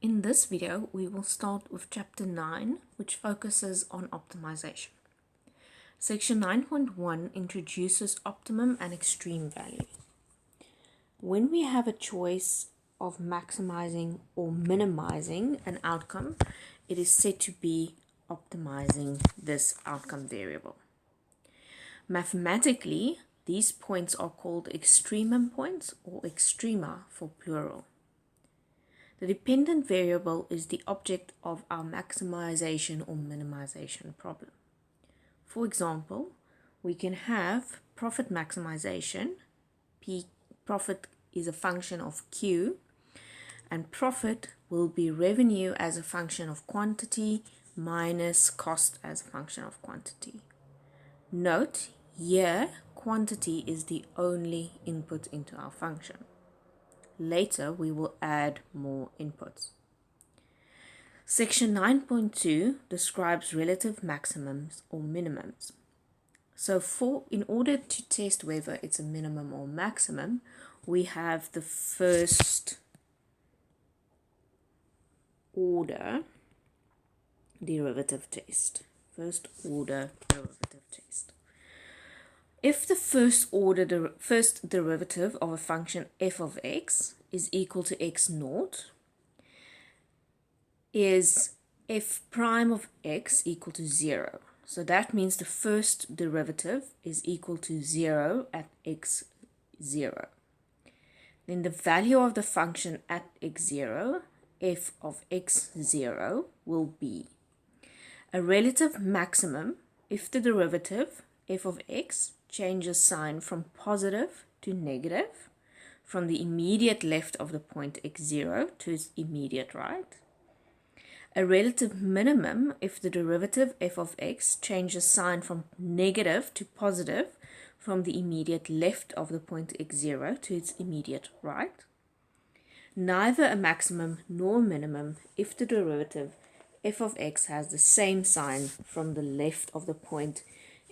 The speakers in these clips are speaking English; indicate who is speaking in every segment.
Speaker 1: In this video, we will start with Chapter 9, which focuses on optimization. Section 9.1 introduces optimum and extreme value. When we have a choice of maximizing or minimizing an outcome, it is said to be optimizing this outcome variable. Mathematically, these points are called extremum points or extrema for plural. The dependent variable is the object of our maximization or minimization problem. For example, we can have profit maximization. Profit is a function of Q, and profit will be revenue as a function of quantity minus cost as a function of quantity. Note, here quantity is the only input into our function. Later, we will add more inputs. Section 9.2 describes relative maximums or minimums. So in order to test whether it's a minimum or maximum, we have the first order derivative test. First order derivative test. If the first derivative of a function f of x is equal to x naught, is f prime of x equal to 0. So that means the first derivative is equal to 0 at x0. Then the value of the function at x0, f of x0, will be a relative maximum if the derivative, f of x, changes sign from positive to negative, from the immediate left of the point x0 to its immediate right. A relative minimum if the derivative f of x changes sign from negative to positive, from the immediate left of the point x0 to its immediate right. Neither a maximum nor minimum if the derivative f of x has the same sign from the left of the point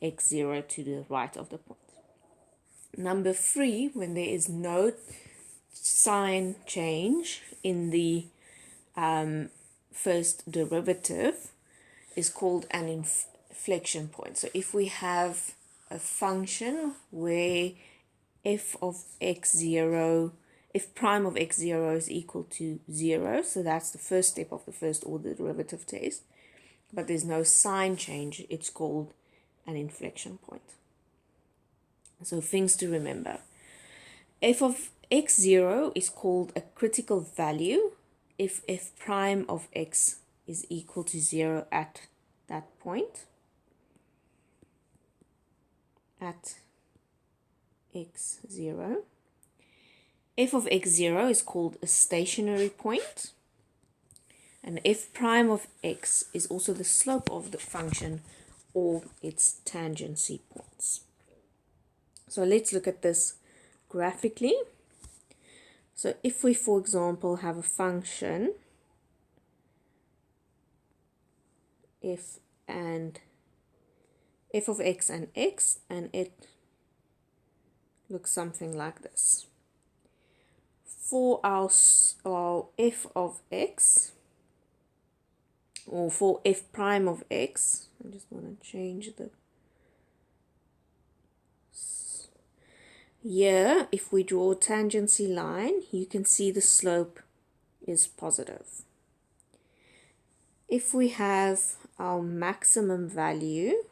Speaker 1: x0 to the right of the point. Number 3, when there is no sign change in the first derivative, is called an inflection point. So if we have a function where f of x0, f prime of x0 is equal to 0, so that's the first step of the first order derivative test, but there's no sign change, it's called an inflection point. So things to remember. F of x0 is called a critical value if f prime of x is equal to 0 at that point, at x0. F of x0 is called a stationary point, and f prime of x is also the slope of the function or its tangency points. So let's look at this graphically. So if we, for example, have a function f of x and x, and it looks something like this. For our f of x, or for f prime of x, I just want to change the here. If we draw a tangency line, you can see the slope is positive. If we have our maximum value,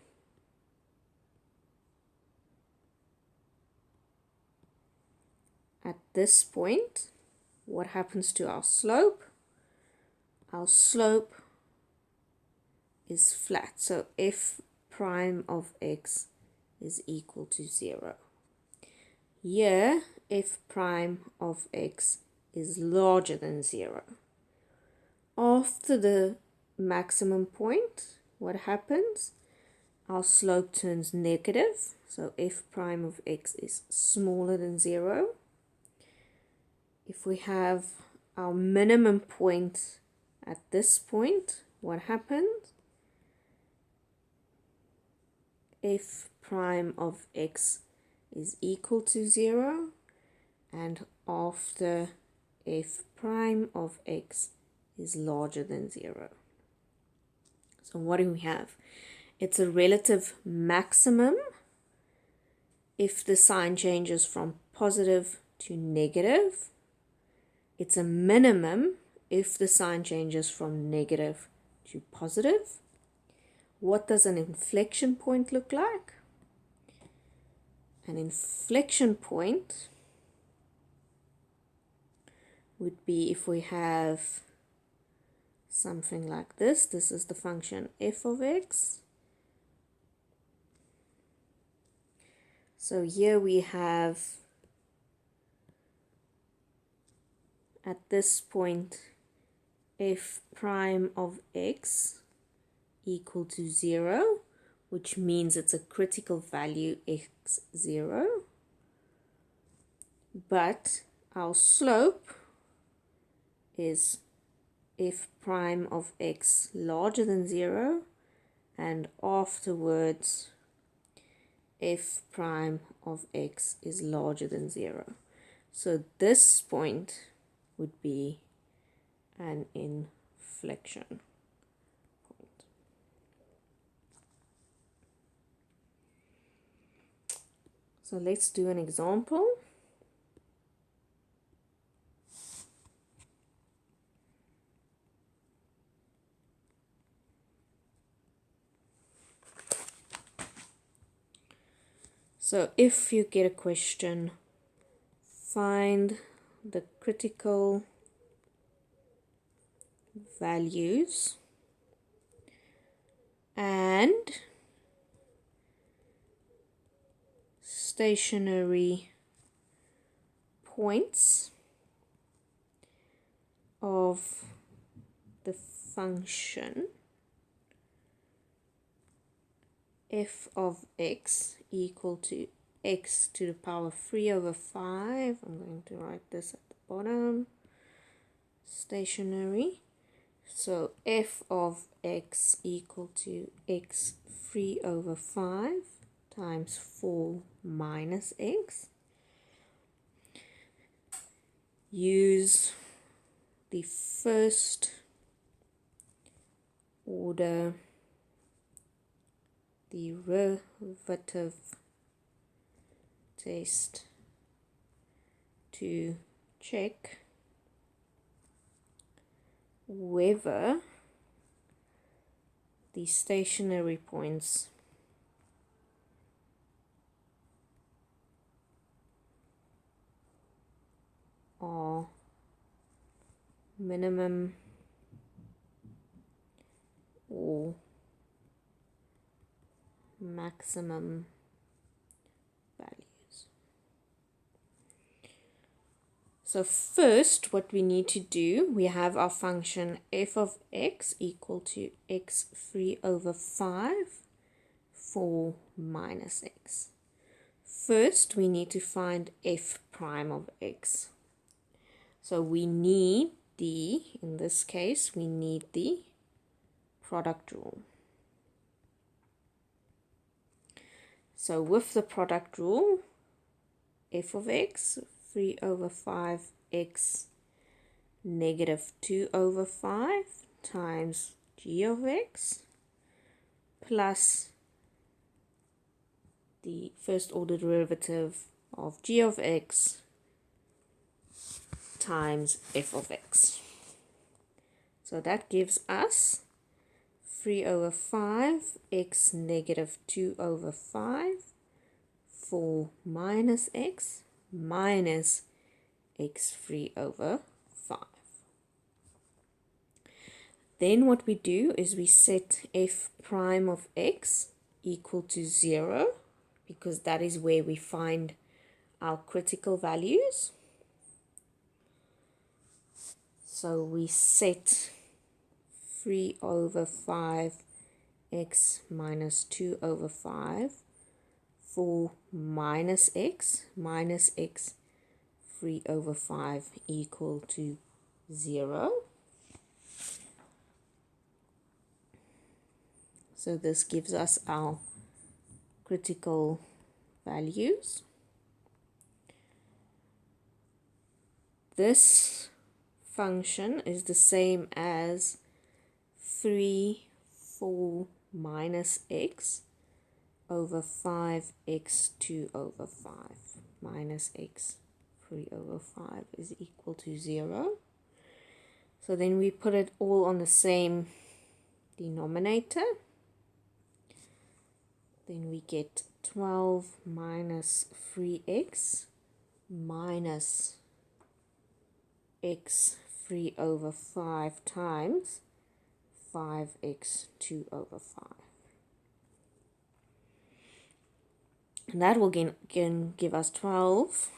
Speaker 1: at this point, what happens to our slope? Our slope is flat, so f prime of x is equal to 0. Here, f prime of x is larger than 0. After the maximum point, what happens? Our slope turns negative, so f prime of x is smaller than 0. If we have our minimum point at this point, what happens? F prime of x is equal to 0, and after f prime of x is larger than 0. So what do we have? It's a relative maximum if the sign changes from positive to negative. It's a minimum if the sign changes from negative to positive. What does an inflection point look like? An inflection point would be if we have something like this. This is the function f of x. So here we have, at this point, f prime of x equal to 0, which means it's a critical value x0. But our slope is f prime of x larger than 0, and afterwards f prime of x is larger than 0. So this point would be an inflection point. So let's do an example. So if you get a question, find the critical values and stationary points of the function f of x equal to x to the power 3 over 5. I'm going to write this at the bottom. Stationary. So f of x equal to x 3 over 5 times 4 minus x. Use the first order derivative test to check whether the stationary points are minimum or maximum values. So first, what we need to do, we have our function f of x equal to x 3 over 5, 4 minus x. First, we need to find f prime of x. So we need in this case, we need the product rule. So with the product rule, f of x, 3 over 5 x negative 2 over 5 times g of x plus the first order derivative of g of x times f of x. So that gives us 3 over 5 x negative 2 over 5, 4 minus x minus x 3 over 5. Then what we do is we set f prime of x equal to 0, because that is where we find our critical values. So we set 3 over 5 x minus 2 over 5, 4 minus x 3 over 5 equal to 0. So this gives us our critical values. This function is the same as 3, 4 minus x over 5x 2 over 5 minus x 3 over 5 is equal to 0. So then we put it all on the same denominator. Then we get 12 minus 3x minus x 3 over 5 times 5x 2 over 5. And that will again give us 12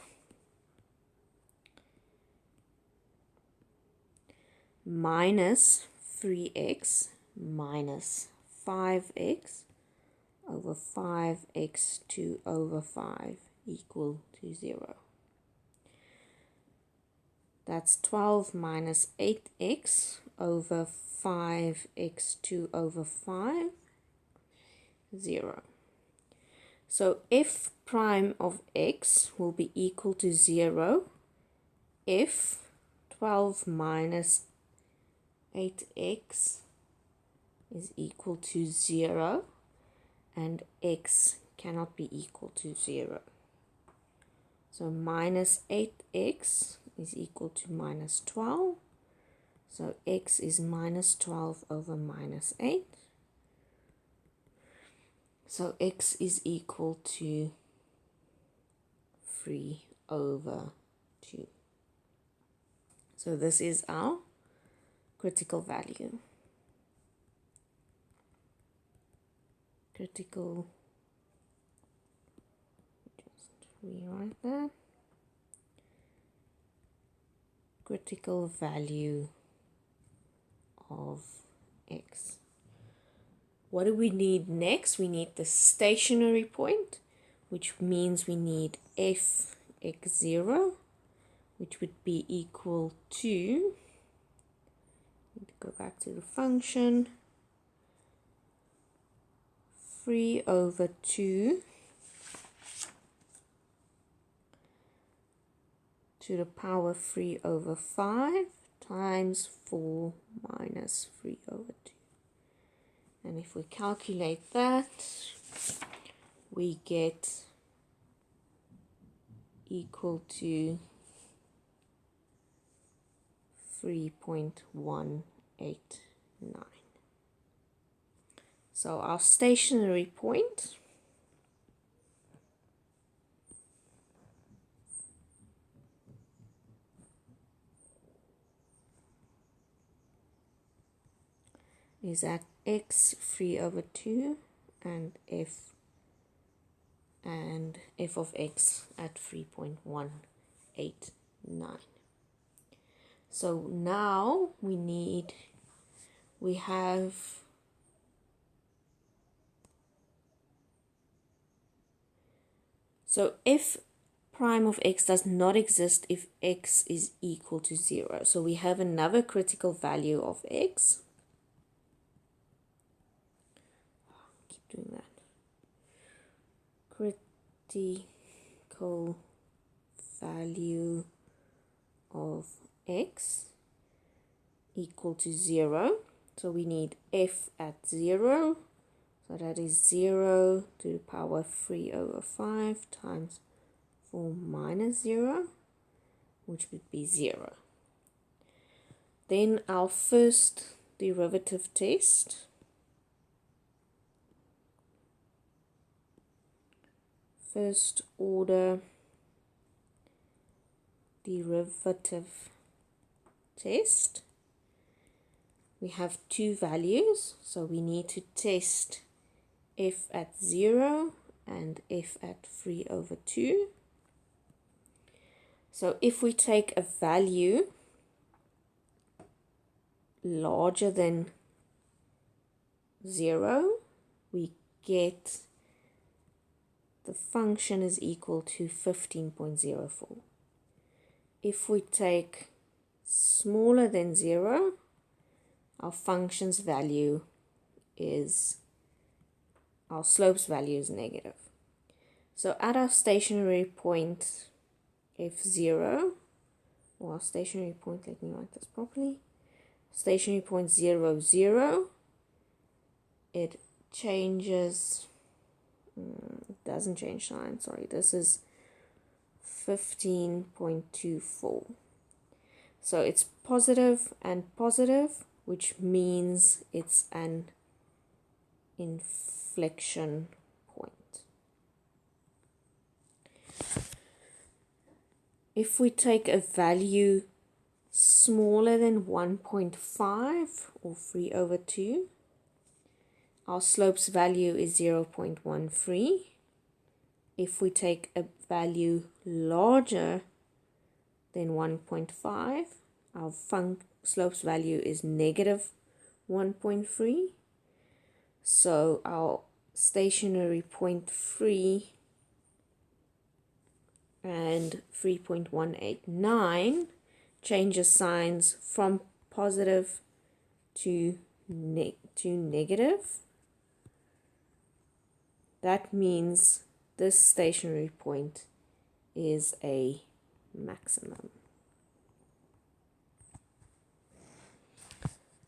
Speaker 1: minus 3x minus 5x over 5x 2 over 5 equal to 0. That's 12 minus 8x over 5x 2 over 5, 0. So f prime of x will be equal to 0 if 12 minus 8x is equal to 0 and x cannot be equal to 0. So minus 8x is equal to minus 12. So x is minus 12 over minus 8. So x is equal to 3 over 2. So this is our critical value. Critical, just rewrite that. Critical value of x. What do we need next? We need the stationary point, which means we need fx0, which would be equal to, go back to the function, 3 over 2 to the power 3 over 5 times 4 minus 3 over 2. And if we calculate that, we get equal to 3.189. So our stationary point is at x 3 over 2 and f of x at 3.189. So now we have so f prime of x does not exist if x is equal to 0. So we have another critical value of x. Keep doing that. Critical value of x equal to 0. So we need f at 0. So that is 0 to the power 3 over 5 times 4 minus 0, which would be 0. Then our first derivative test. First order derivative test. We have two values, so we need to test f at 0 and f at 3 over 2. So if we take a value larger than 0, we get the function is equal to 15.04. If we take smaller than 0, our function's value is, our slope's value is negative. So at our stationary point f0, or stationary point, let me write this properly. Stationary point 0, 0. It changes, it doesn't change sign, sorry, this is 15.24. So it's positive and positive, which means it's an inflection point. If we take a value smaller than 1.5 or 3/2, our slope's value is 0.13. If we take a value larger than 1.5, our slope's value is negative 1.3. So our stationary point 3 and 3.189 changes signs from positive to negative. That means this stationary point is a maximum.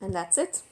Speaker 1: And that's it.